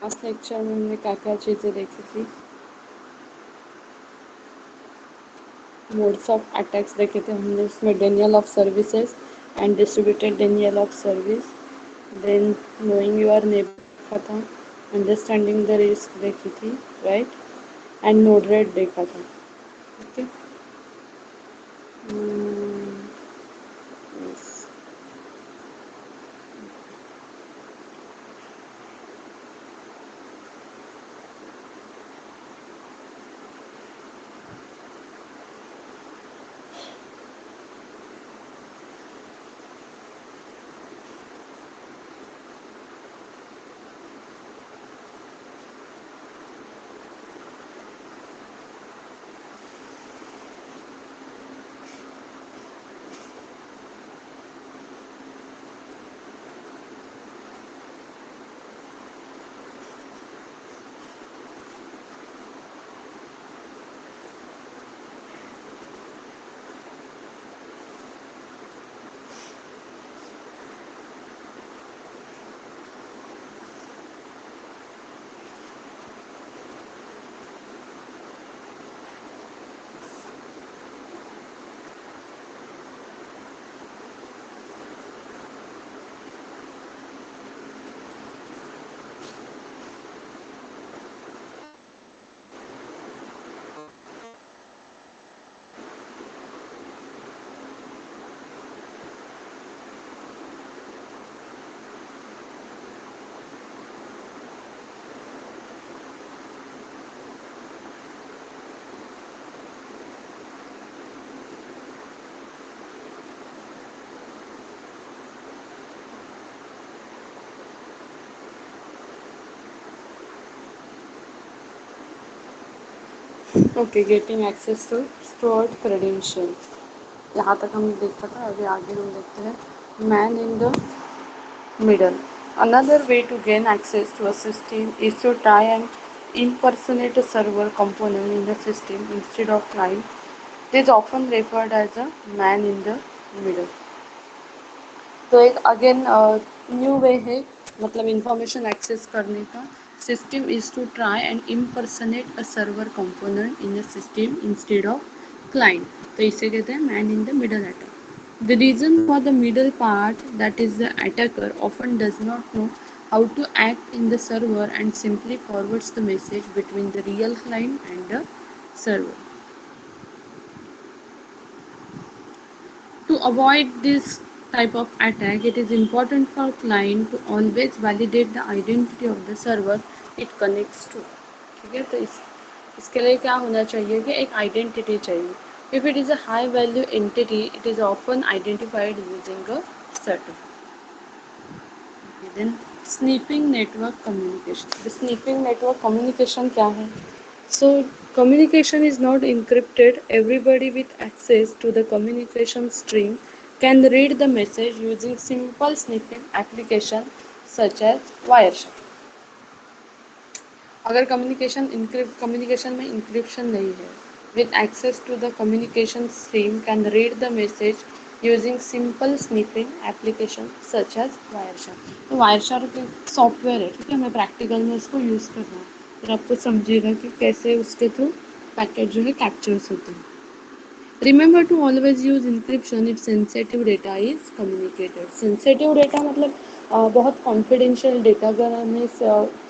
Last lecture में हमने क्या क्या चीज़ें देखी थी? मोड्स ऑफ अटैक्स देखे थे हमने, उसमें denial of services and distributed denial of service, then knowing your neighbour देखा था, अंडरस्टैंडिंग द रिस्क देखी थी, राइट, एंड नोड रेट देखा था। Okay, okay, getting access to stored credential, यहाँ तक हमने देखा था। अभी आगे हम देखते हैं man in the middle. Another way to gain access to a system is to try and impersonate a server component in the system instead of client. It is often referred as a man in the middle. तो एक again new way है, मतलब information access करने का। System is to try and impersonate a server component in a system instead of client. तो इसे कहते हैं man in the middle attack. The reason for the middle part, that is the attacker often does not know how to act in the server and simply forwards the message between the real client and the server. To avoid this type of attack, it is important for client to always validate the identity of the server it connects to. ठीक है, तो इसके लिए क्या होना चाहिए कि एक आइडेंटिटी चाहिए. If it is a high value entity, it is often identified using a certificate. Then sniffing network communication. The sniffing network communication क्या है? So communication is not encrypted. Everybody with access to the communication stream can read the message using simple sniffing application such as Wireshark. अगर communication में encryption नहीं है, with access to the communication stream can read the message using simple sniffing application such as Wireshark. तो Wireshark एक software है, ठीक है, मैं प्रैक्टिकल में इसको यूज़ कर रहा हूँ, फिर आपको समझिएगा कि कैसे उसके थ्रू पैकेट जो है कैप्चर्स होते हैं. Remember to always use encryption if sensitive data is communicated. Sensitive data मतलब बहुत confidential data, अगर हमें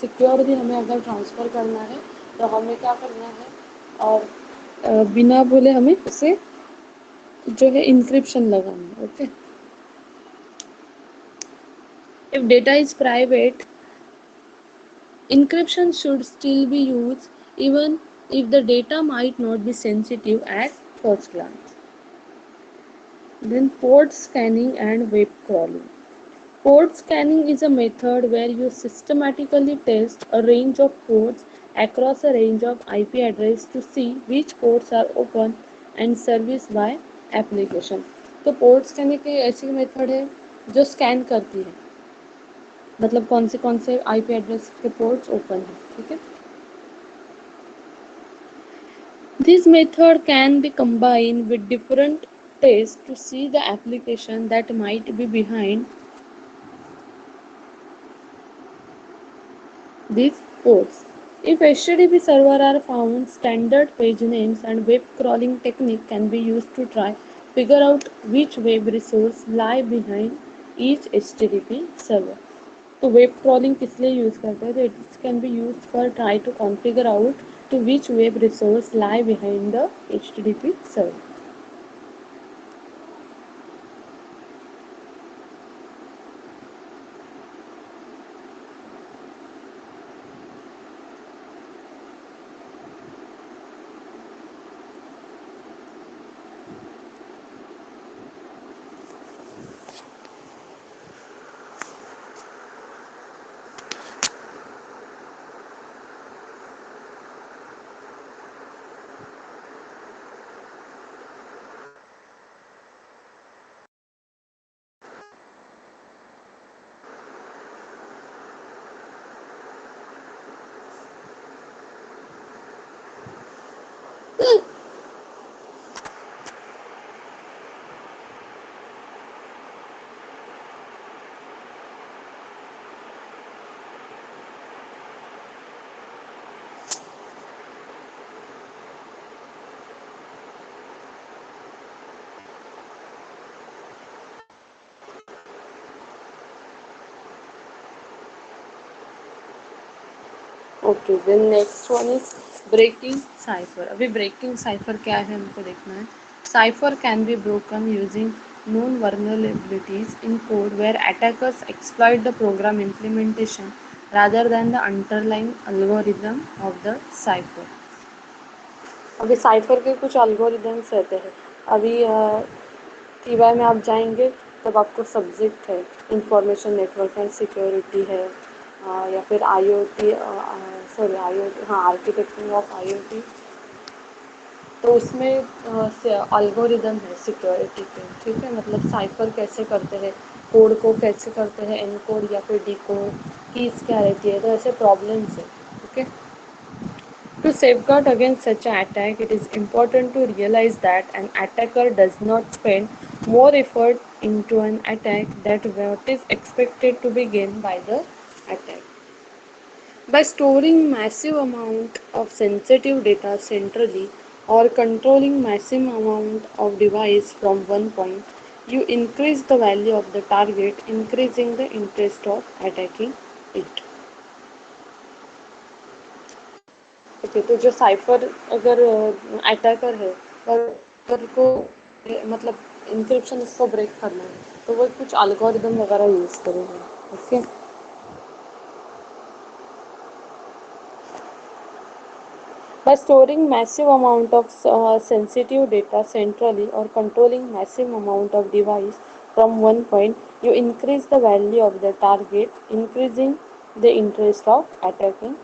सिक्योरली हमें अगर ट्रांसफ़र करना है तो हमें क्या करना है, और बिना बोले हमें उसे जो है इंक्रिप्शन लगाना है. Okay, if data is private, encryption should still be used even if the data might not be sensitive at first glance. Then port scanning and web crawling. Port scanning is a method where you systematically test a range of ports across a range of IP addresses to see which ports are open and serviced by application. तो port scanning की ऐसी method है जो scan करती है, मतलब कौन से आईपी एड्रेस के पोर्ट्स ओपन है. ठीक है, this method can be combined with different tests to see the application that might be behind these ports. If HTTP server are found, standard page names and web crawling technique can be used to try figure out which web resource lie behind each HTTP server. तो web crawling किस लिए use करते हैं? तो it can be use for try to configure out to which web resource lie behind the HTTP server. Okay then next one is breaking cipher. अभी breaking cipher क्या है हमको देखना है. Cipher can be broken using known vulnerabilities in code where attackers exploit the program implementation rather than the underlying algorithm of the cipher. अभी cipher के कुछ algorithms रहते हैं. अभी टीवाई में आप जाएंगे तब आपको सब्जेक्ट है इंफॉर्मेशन नेटवर्क एंड सिक्योरिटी है, या फिर आईओटी, सॉरी आईओटी, हाँ आर्किटेक्चर ऑफ आईओटी. तो उसमें अल्गोरिदम है सिक्योरिटी पे. ठीक है, मतलब साइफर कैसे करते हैं, कोड को कैसे करते हैं, एनकोड या फिर डिकोड, कीज क्या रहती है, तो ऐसे प्रॉब्लम्स है. Okay. To safeguard against such an attack, it is important to realize that an attacker does not spend more effort into an attack than what is expected to be gained by the attack. By storing massive amount of sensitive data centrally or controlling massive amount of device from one point, you increase the value of the target, increasing the interest of attacking it. Okay, तो जो cipher अगर attacker है और अगर को मतलब encryption इसको break करना है तो वो कुछ अल्गोरिदम वगैरह यूज़ करेंगे. Okay. By storing massive amount of sensitive data centrally or controlling massive amount of device from one point, you increase the value of the target, increasing the interest of attacking